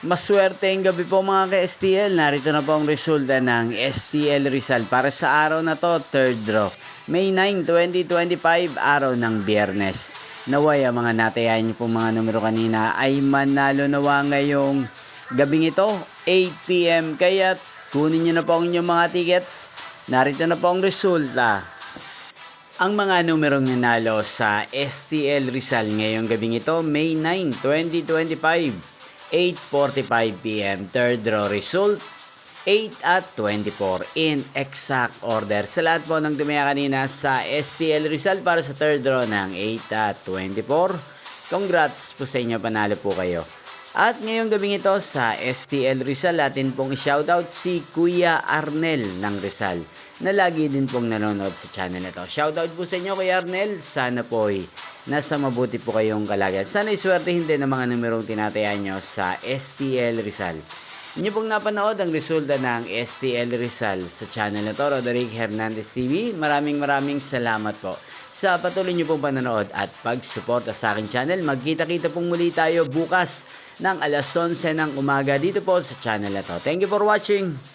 Maswerteng gabi po mga ka-STL. Narito na po ang resulta ng STL Rizal para sa araw na to, third draw. May 9, 2025, araw ng Biyernes. Naway ang mga natayan niyo po mga numero kanina ay manalo nawa ngayong gabing ito, 8 PM. Kaya kunin niyo na po ang inyong mga tickets. Narito na po ang resulta. Ang mga numerong nanalo sa STL Rizal ngayong gabing ito, May 9, 2025. 8:45 PM, third draw result, 8 at 24 in exact order. Sa lahat po ng tumaya kanina sa STL Rizal para sa third draw ng 8 at 24, congrats po sa inyo, panalo po kayo. At ngayong gabing ito sa STL Rizal, atin pong shoutout si Kuya Arnel ng Rizal na lagi din pong nanonood sa channel na to. Shoutout po sa inyo Kuya Arnel, sana po nasa mabuti po kayong kalagayan. Sana iswertehin din ang mga numerong tinatayaan nyo sa STL Rizal. Inyo pong napanood ang resulta ng STL Rizal sa channel na to, Roderick Hernandez TV. Maraming salamat po sa patuloy nyo pong panonood at pagsuporta sa aking channel. Magkita-kita pong muli tayo bukas ng alas 11 ng umaga dito po sa channel na to. Thank you for watching.